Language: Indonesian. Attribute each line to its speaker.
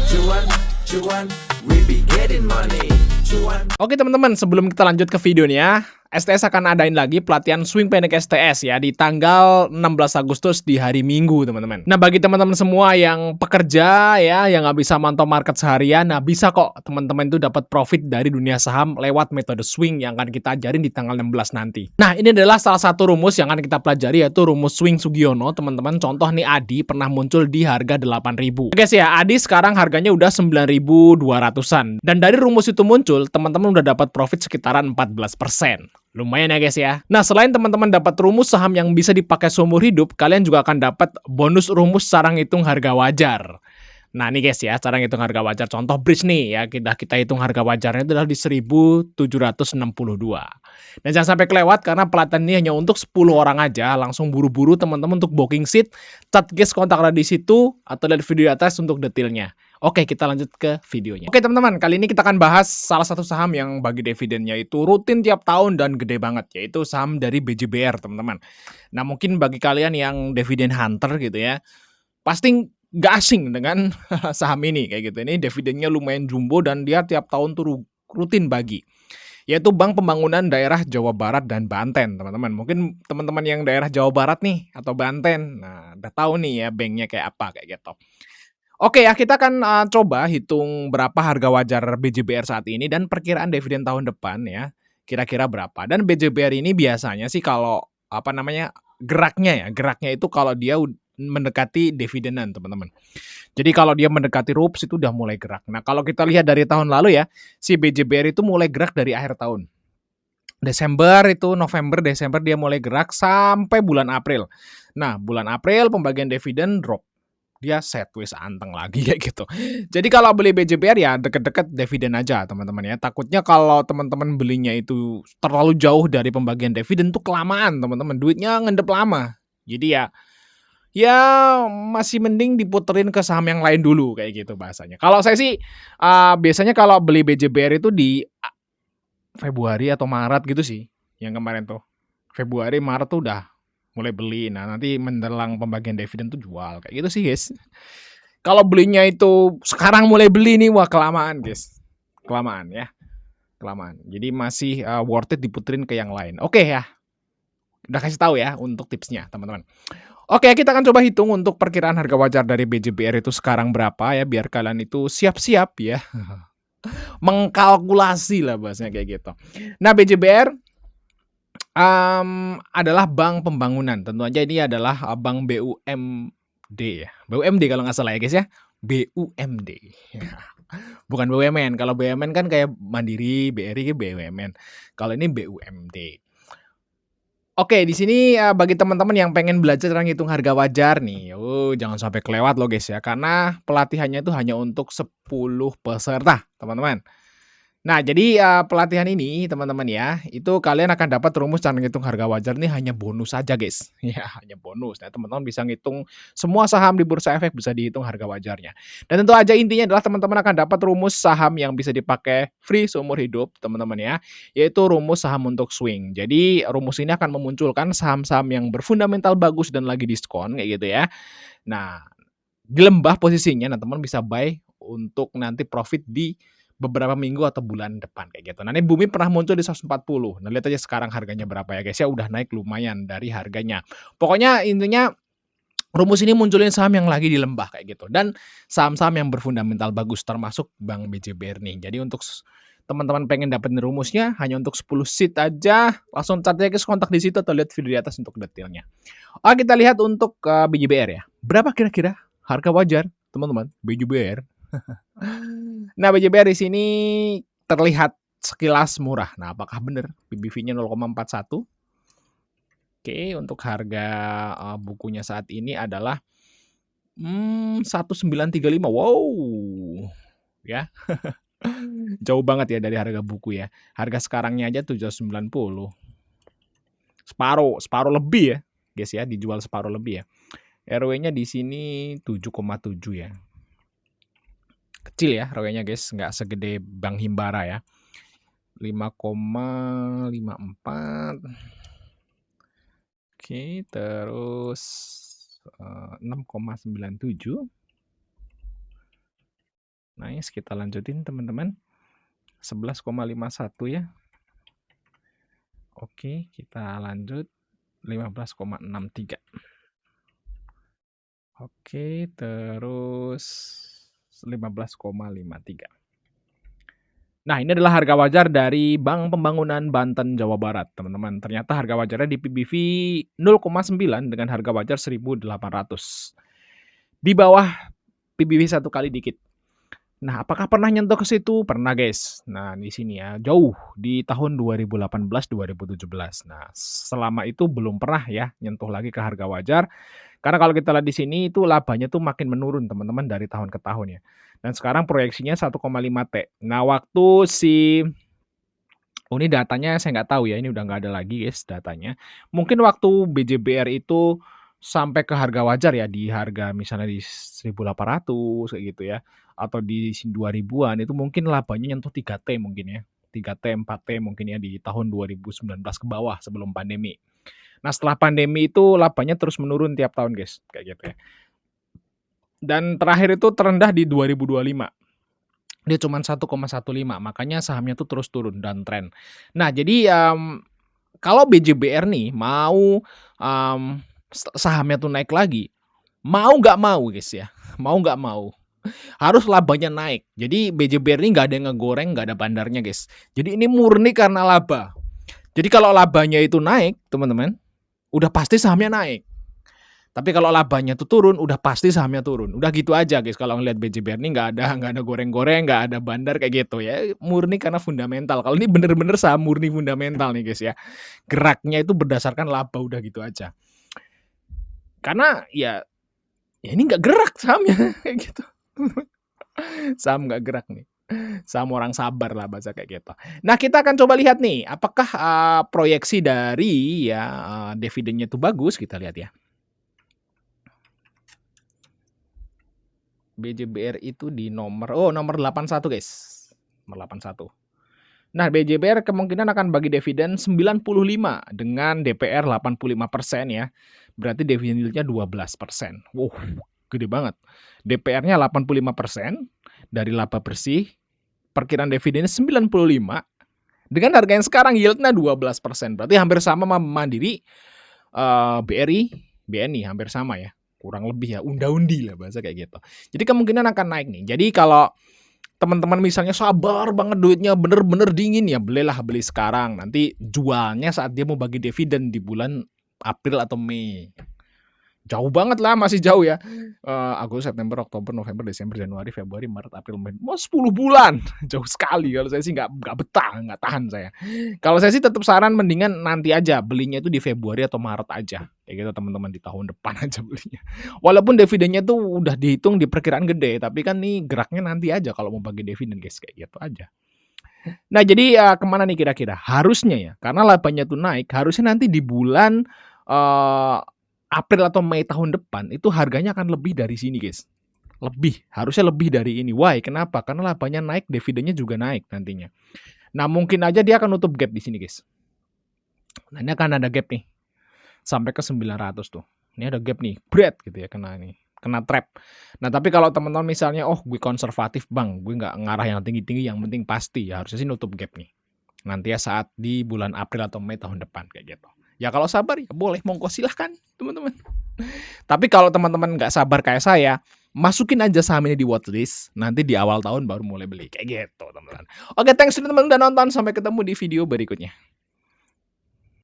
Speaker 1: Cuan, cuan, we be getting money. Cuan.
Speaker 2: Oke teman-teman, sebelum kita lanjut ke videonya, STS akan adain lagi pelatihan swing pendek STS ya di tanggal 16 Agustus di hari Minggu teman-teman. Nah bagi teman-teman semua yang pekerja ya, yang nggak bisa mantau market seharian, nah bisa kok teman-teman itu dapat profit dari dunia saham lewat metode swing yang akan kita ajarin di tanggal 16 nanti. Nah ini adalah salah satu rumus yang akan kita pelajari yaitu rumus swing Sugiono teman-teman. Contoh nih Adi pernah muncul di harga 8.000. Guys ya, Adi sekarang harganya udah 9.200-an. Dan dari rumus itu muncul, teman-teman udah dapat profit sekitaran 14%. Lumayan ya guys ya. Nah selain teman-teman dapat rumus saham yang bisa dipakai seumur hidup, kalian juga akan dapat bonus rumus cara ngitung harga wajar. Nah nih guys ya, cara ngitung harga wajar. Contoh bridge nih ya, kita hitung harga wajarnya itu adalah di 1762. Dan jangan sampai kelewat karena pelatihan ini hanya untuk 10 orang aja. Langsung buru-buru teman-teman untuk booking seat. Chat guys kontak di situ atau lihat video di atas untuk detailnya. Oke, kita lanjut ke videonya. Oke teman-teman, kali ini kita akan bahas salah satu saham yang bagi dividennya itu rutin tiap tahun dan gede banget, yaitu saham dari BJBR teman-teman. Nah mungkin bagi kalian yang dividen hunter gitu ya, pasti nggak asing dengan saham ini kayak gitu. Ini dividennya lumayan jumbo dan dia tiap tahun tuh rutin bagi. Yaitu Bank Pembangunan Daerah Jawa Barat dan Banten, teman-teman. Mungkin teman-teman yang daerah Jawa Barat nih atau Banten, nah udah tahu nih ya banknya kayak apa kayak gitu. Oke ya, kita akan coba hitung berapa harga wajar BJBR saat ini dan perkiraan dividen tahun depan ya, kira-kira berapa. Dan BJBR ini biasanya sih kalau, apa namanya, geraknya itu kalau dia mendekati dividenan, teman-teman. Jadi kalau dia mendekati RUPS itu udah mulai gerak. Nah, kalau kita lihat dari tahun lalu ya, si BJBR itu mulai gerak dari akhir tahun. Desember itu, November, Desember dia mulai gerak sampai bulan April. Nah, bulan April pembagian dividen drop. Dia sideways anteng lagi kayak gitu. Jadi kalau beli BJBR ya deket-deket dividen aja teman-teman ya. Takutnya kalau teman-teman belinya itu terlalu jauh dari pembagian dividen tuh kelamaan teman-teman. Duitnya ngendep lama. Jadi ya masih mending diputerin ke saham yang lain dulu kayak gitu bahasanya. Kalau saya sih biasanya kalau beli BJBR itu di Februari atau Maret gitu sih. Yang kemarin tuh. Februari, Maret tuh udah mulai beli. Nah, nanti menjelang pembagian dividen tuh jual. Kayak gitu sih, guys. Kalau belinya itu sekarang mulai beli nih, wah kelamaan, guys. Kelamaan ya. Kelamaan. Jadi masih worth it diputerin ke yang lain. Oke ya. Udah kasih tahu ya untuk tipsnya, teman-teman. Oke, kita akan coba hitung untuk perkiraan harga wajar dari BJBR itu sekarang berapa ya, biar kalian itu siap-siap ya. Mengkalkulasi lah bahasanya kayak gitu. Nah, BJBR adalah bank pembangunan. Tentu aja ini adalah, bank BUMD ya. BUMD kalau nggak salah ya, guys ya. BUMD. Bukan BUMN. Kalau BUMN kan kayak Mandiri, BRI, BUMN. Kalau ini BUMD. Oke, di sini, bagi teman-teman yang pengen belajar tentang hitung harga wajar nih, jangan sampai kelewat loh, guys ya. Karena pelatihannya itu hanya untuk 10 peserta, teman-teman. Nah, jadi, pelatihan ini teman-teman ya, itu kalian akan dapat rumus cara ngitung harga wajar ini hanya bonus saja, guys. Ya, hanya bonus. Nah, teman-teman bisa ngitung semua saham di Bursa Efek bisa dihitung harga wajarnya. Dan tentu aja intinya adalah teman-teman akan dapat rumus saham yang bisa dipakai free seumur hidup, teman-teman ya, yaitu rumus saham untuk swing. Jadi, rumus ini akan memunculkan saham-saham yang berfundamental bagus dan lagi diskon kayak gitu ya. Nah, di lembah posisinya, nah teman bisa buy untuk nanti profit di beberapa minggu atau bulan depan kayak gitu. Nah, ini Bumi pernah muncul di 140. Nah, lihat aja sekarang harganya berapa ya guys ya, udah naik lumayan dari harganya. Pokoknya intinya rumus ini munculin saham yang lagi di lembah kayak gitu dan saham-saham yang berfundamental bagus termasuk Bank BJBR nih. Jadi untuk teman-teman pengen dapetin rumusnya hanya untuk 10 seat aja, langsung chat aja guys kontak di situ atau lihat video di atas untuk detailnya. Kita lihat untuk BJBR ya. Berapa kira-kira harga wajar teman-teman BJBR? Nah, BJBR di sini terlihat sekilas murah. Nah, apakah benar PBV-nya 0,41? Oke, untuk harga, bukunya saat ini adalah, 1935. Wow, ya. Jauh banget ya dari harga buku ya. Harga sekarangnya aja 790. Separuh separuh lebih ya, guys ya, dijual separuh lebih ya. RW-nya di sini 7,7 ya. Kecil ya RW-nya guys, nggak segede Bank Himbara ya. 5,54. Oke, terus 6,97. Nice, kita lanjutin teman-teman. 11,51 ya. Oke, kita lanjut 15,63. Oke, terus 15,53. Nah, ini adalah harga wajar dari Bank Pembangunan Banten, Jawa Barat, teman-teman. Ternyata harga wajarnya di PBV 0,9 dengan harga wajar 1.800. Di bawah PBV 1 kali dikit. Nah, apakah pernah nyentuh ke situ? Pernah, guys. Nah, di sini ya, jauh di tahun 2018-2017. Nah, selama itu belum pernah ya nyentuh lagi ke harga wajar. Karena kalau kita lihat di sini itu labanya tuh makin menurun, teman-teman, dari tahun ke tahun ya. Dan sekarang proyeksinya 1,5 T. Nah, waktu ini datanya saya nggak tahu ya, ini udah nggak ada lagi, guys, datanya. Mungkin waktu BJBR itu sampai ke harga wajar ya, di harga misalnya di 1.800 kayak gitu ya, atau di 2.000-an, itu mungkin labanya nyentuh 3T mungkin ya. 3T, 4T mungkin ya di tahun 2019 ke bawah sebelum pandemi. Nah, setelah pandemi itu labanya terus menurun tiap tahun, guys, kayak gitu ya. Dan terakhir itu terendah di 2025. Dia cuma 1,15, makanya sahamnya tuh terus turun dan tren. Nah, jadi kalau BJBR nih mau sahamnya tuh naik lagi, mau nggak mau, guys ya, mau nggak mau, harus labanya naik. Jadi BJBR ini nggak ada yang ngegoreng, nggak ada bandarnya, guys. Jadi ini murni karena laba. Jadi kalau labanya itu naik, teman-teman, udah pasti sahamnya naik. Tapi kalau labanya tuh turun, udah pasti sahamnya turun. Udah gitu aja, guys. Kalau ngelihat BJBR ini nggak ada goreng-goreng, nggak ada bandar kayak gitu ya. Murni karena fundamental. Kalau ini bener-bener saham murni fundamental nih, guys ya. Geraknya itu berdasarkan laba, udah gitu aja. Karena ya ini nggak gerak sahamnya kayak gitu. Saham nggak gerak nih. Saham orang sabar lah bahasa kayak gitu. Nah, kita akan coba lihat nih, apakah proyeksi dari ya dividennya itu bagus, kita lihat ya. BJBR itu di nomor 81, guys. Nomor 81. Nah, BJBR kemungkinan akan bagi dividen 95 dengan DPR 85% ya. Berarti dividen yield-nya 12%. Wow, gede banget. DPR-nya 85% dari laba bersih. Perkiraan dividennya 95 dengan harga yang sekarang yield-nya 12%. Berarti hampir sama sama Mandiri, BRI, BNI hampir sama ya. Kurang lebih ya, unda-undi lah bahasa kayak gitu. Jadi kemungkinan akan naik nih. Jadi kalau teman-teman misalnya sabar banget duitnya bener-bener dingin ya, beli sekarang. Nanti jualnya saat dia mau bagi dividen di bulan April atau Mei. Jauh banget lah, masih jauh ya. Agustus, September, Oktober, November, Desember, Januari, Februari, Maret, April, Mei. Mau 10 bulan. Jauh sekali. Kalau saya sih nggak betah, nggak tahan saya. Kalau saya sih tetap saran mendingan nanti aja. Belinya itu di Februari atau Maret aja. Kayak gitu teman-teman, di tahun depan aja belinya. Walaupun dividennya tuh udah dihitung di perkiraan gede. Tapi kan nih geraknya nanti aja kalau mau bagi dividen, guys. Kayak gitu aja. Nah, jadi kemana nih kira-kira? Harusnya ya. Karena labanya tuh naik. Harusnya nanti di bulan April atau Mei tahun depan itu harganya akan lebih dari sini, guys. Harusnya lebih dari ini. Why? Kenapa? Karena labanya naik, dividennya juga naik nantinya. Nah, mungkin aja dia akan nutup gap di sini, guys. Nah, ini akan ada gap nih. Sampai ke 900 tuh. Ini ada gap nih. Bread gitu ya, kena trap. Nah, tapi kalau teman-teman misalnya, gue konservatif, Bang. Gue nggak ngarah yang tinggi-tinggi, yang penting pasti. Ya, harusnya sih nutup gap nih. Nanti ya saat di bulan April atau Mei tahun depan kayak gitu. Ya kalau sabar ya boleh, monggo silahkan teman-teman. Tapi kalau teman-teman nggak sabar kayak saya, masukin aja saham ini di watchlist. Nanti di awal tahun baru mulai beli kayak gitu teman-teman. Oke, thanks teman-teman udah nonton. Sampai ketemu di video berikutnya.